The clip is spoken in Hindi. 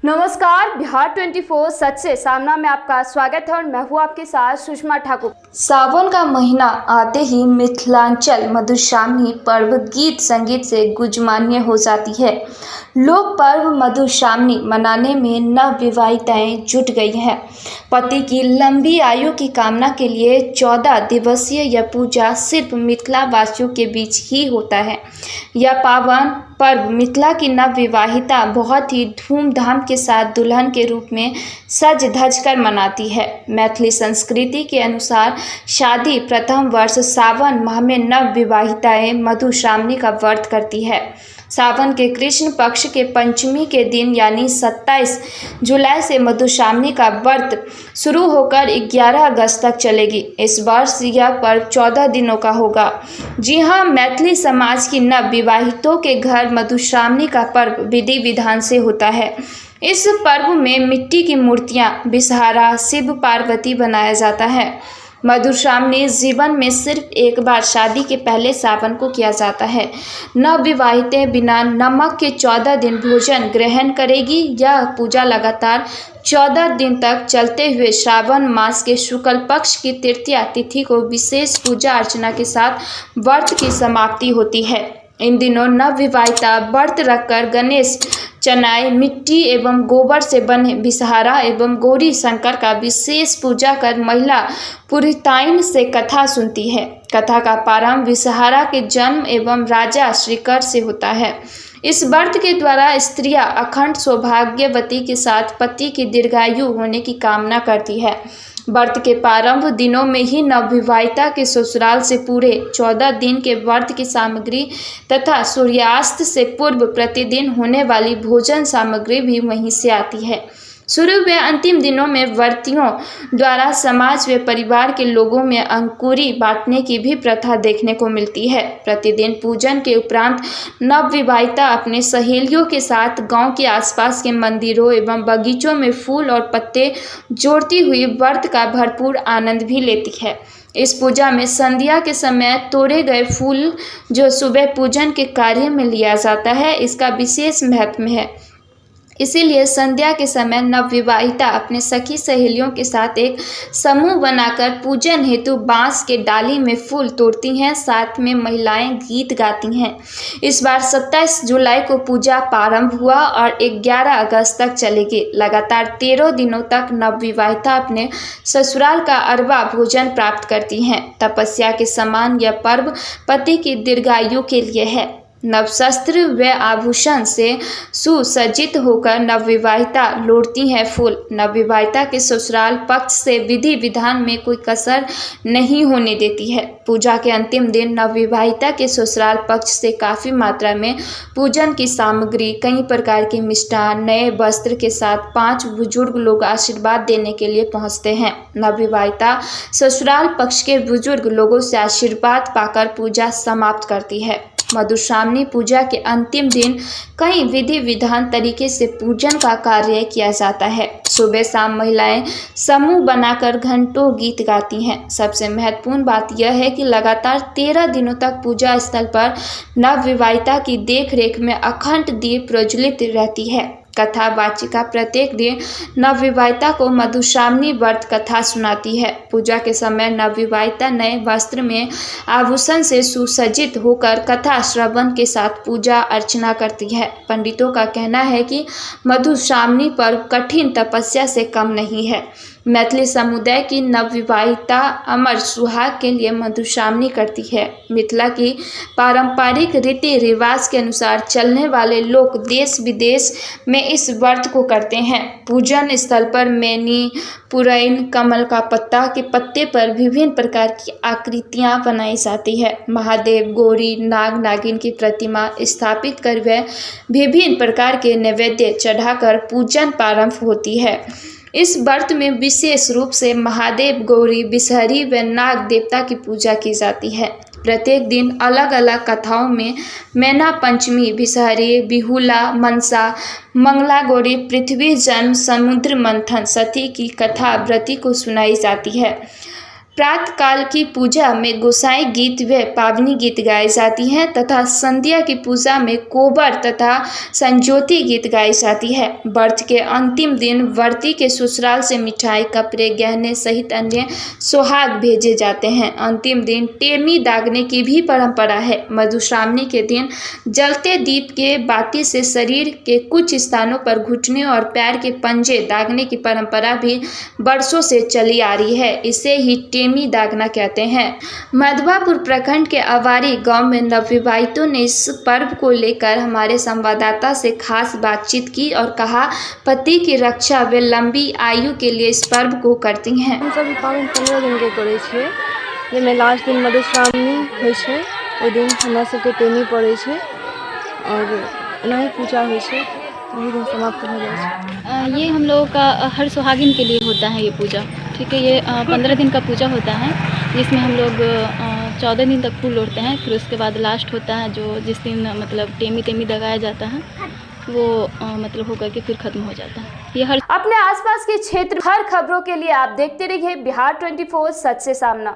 नमस्कार, बिहार 24 सच से सामना में आपका स्वागत है और मैं हूँ आपके साथ सुषमा ठाकुर। सावन का महीना आते ही मिथिलांचल मधुश्रावणी पर्व गीत संगीत से गुंजयमान हो जाती है। लोक पर्व मधुश्रावणी मनाने में नवविवाहिताएं जुट गई हैं। पति की लंबी आयु की कामना के लिए 14 दिवसीय यह पूजा सिर्फ मिथिला वासियों के बीच ही होता है। यह पावन पर्व मिथिला की नवविवाहिता बहुत ही धूमधाम के साथ दुल्हन के रूप में सज धज कर मनाती है। मैथिली संस्कृति के अनुसार शादी प्रथम वर्ष सावन माह में नवविवाहिताएं मधुश्रावणी का व्रत करती है। सावन के कृष्ण पक्ष के पंचमी के दिन यानी 27 जुलाई से मधुश्रावणी का व्रत शुरू होकर 11 अगस्त तक चलेगी। इस वर्ष यह पर्व 14 दिनों का होगा। जी हाँ, मैथिली समाज की नवविवाहितों के घर मधुश्रावणी का पर्व विधि विधान से होता है। इस पर्व में मिट्टी की मूर्तियाँ, बिसहारा, शिव पार्वती बनाया जाता है। मधुश्रावणी जीवन में सिर्फ एक बार शादी के पहले सावन को किया जाता है। नवविवाहितें बिना नमक के 14 दिन भोजन ग्रहण करेगी। यह पूजा लगातार 14 दिन तक चलते हुए श्रावण मास के शुक्ल पक्ष की तृतीया तिथि को विशेष पूजा अर्चना के साथ व्रत की समाप्ति होती है। इन दिनों नवविवाहिता व्रत रखकर गणेश, चनाई, मिट्टी एवं गोबर से बने बिसहारा एवं गौरी शंकर का विशेष पूजा कर महिला पुरोहिताइन से कथा सुनती है। कथा का प्रारंभ बिसहारा के जन्म एवं राजा श्रीकर से होता है। इस व्रत के द्वारा स्त्रियां अखंड सौभाग्यवती के साथ पति की दीर्घायु होने की कामना करती है। व्रत के प्रारंभ दिनों में ही नवविवाहिता के ससुराल से पूरे 14 दिन के व्रत की सामग्री तथा सूर्यास्त से पूर्व प्रतिदिन होने वाली भोजन सामग्री भी वहीं से आती है। शुरू व अंतिम दिनों में व्रतियों द्वारा समाज व परिवार के लोगों में अंकुरी बांटने की भी प्रथा देखने को मिलती है। प्रतिदिन पूजन के उपरांत नवविवाहिता अपने सहेलियों के साथ गांव के आसपास के मंदिरों एवं बगीचों में फूल और पत्ते जोड़ती हुई व्रत का भरपूर आनंद भी लेती है। इस पूजा में संध्या के समय तोड़े गए फूल जो सुबह पूजन के कार्य में लिया जाता है, इसका विशेष महत्व है। इसीलिए संध्या के समय नवविवाहिता अपने सखी सहेलियों के साथ एक समूह बनाकर पूजन हेतु बांस के डाली में फूल तोड़ती हैं। साथ में महिलाएं गीत गाती हैं। इस बार 27 जुलाई को पूजा प्रारंभ हुआ और 11 अगस्त तक चलेगी। लगातार 13 दिनों तक नवविवाहिता अपने ससुराल का अरवा भोजन प्राप्त करती हैं। तपस्या के समान यह पर्व पति की दीर्घायु के लिए है। नवशस्त्र व आभूषण से सुसज्जित होकर नवविवाहिता लोड़ती हैं फूल। नवविवाहिता के ससुराल पक्ष से विधि विधान में कोई कसर नहीं होने देती है। पूजा के अंतिम दिन नवविवाहिता के ससुराल पक्ष से काफ़ी मात्रा में पूजन की सामग्री, कई प्रकार के मिष्ठान, नए वस्त्र के साथ 5 बुजुर्ग लोग आशीर्वाद देने के लिए पहुंचते हैं। नवविवाहिता ससुराल पक्ष के बुजुर्ग लोगों से आशीर्वाद पाकर पूजा समाप्त करती है। मधुश्रावणी पूजा के अंतिम दिन कई विधि विधान तरीके से पूजन का कार्य किया जाता है। सुबह शाम महिलाएं समूह बनाकर घंटों गीत गाती हैं। सबसे महत्वपूर्ण बात यह है कि लगातार 13 दिनों तक पूजा स्थल पर नवविवाहिता की देखरेख में अखंड दीप प्रज्वलित रहती है। कथा वाचिका प्रत्येक दिन नवविवाहिता को मधुश्रावणी व्रत कथा सुनाती है। पूजा के समय नवविवाहिता नए वस्त्र में आभूषण से सुसज्जित होकर कथा श्रवण के साथ पूजा अर्चना करती है। पंडितों का कहना है कि मधुश्रावणी पर्व कठिन तपस्या से कम नहीं है। मैथिली समुदाय की नवविवाहिता अमर सुहाग के लिए मधुश्रावणी करती है। मिथिला की पारंपरिक रीति रिवाज के अनुसार चलने वाले लोग देश विदेश में इस व्रत को करते हैं। पूजन स्थल पर मैनी, पुरैन, कमल का पत्ता के पत्ते पर विभिन्न प्रकार की आकृतियां बनाई जाती है। महादेव, गौरी, नाग, नागिन की प्रतिमा स्थापित कर वह विभिन्न प्रकार के नैवेद्य चढ़ाकर पूजन प्रारंभ होती है। इस व्रत में विशेष रूप से महादेव, गौरी, बिसहरी व नाग देवता की पूजा की जाती है। प्रत्येक दिन अलग अलग कथाओं में मैना पंचमी, बिसहरी, बिहुला, मनसा, मंगला गौरी, पृथ्वी जन्म, समुद्र मंथन, सती की कथा व्रती को सुनाई जाती है। प्रातःकाल की पूजा में गोसाई गीत व पावनी गीत गाए जाती हैं तथा संध्या की पूजा में कोबर तथा संजोती गीत गाई जाती है। व्रत के अंतिम दिन व्रती के ससुराल से मिठाई, कपड़े, गहने सहित अन्य सुहाग भेजे जाते हैं। अंतिम दिन टेमी दागने की भी परंपरा है। मधुश्रावणी के दिन जलते दीप के बाती से शरीर के कुछ स्थानों पर घुटने और पैर के पंजे दागने की परंपरा भी वर्षों से चली आ रही है। इसे ही टेमी दागना कहते हैं। मधवापुर प्रखंड के अवारी गांव में नवविवाहितों ने इस पर्व को लेकर हमारे संवाददाता से खास बातचीत की और कहा, पति की रक्षा व लंबी आयु के लिए इस पर्व को करती हैं। हम सब पाबनि 15 दिन के करै छियै, जाहिमे लास्ट दिन मधुश्रावणी होइ छै। ओहि दिन हमरा सबके टेमी पड़ै छै और ओनाही पूजा होइ छै, वही दिन समाप्त हो जाइ छै। ये हम लोगों का हर सुहागिन के लिए होता है ये पूजा, ठीक है। ये 15 दिन का पूजा होता है, जिसमें हम लोग 14 दिन तक फूल ओढ़ते हैं। फिर उसके बाद लास्ट होता है जो जिस दिन मतलब टेमी दगाया जाता है, वो मतलब होकर के फिर ख़त्म हो जाता है। ये हर अपने आसपास के क्षेत्र हर खबरों के लिए आप देखते रहिए बिहार 24 सच से सामना।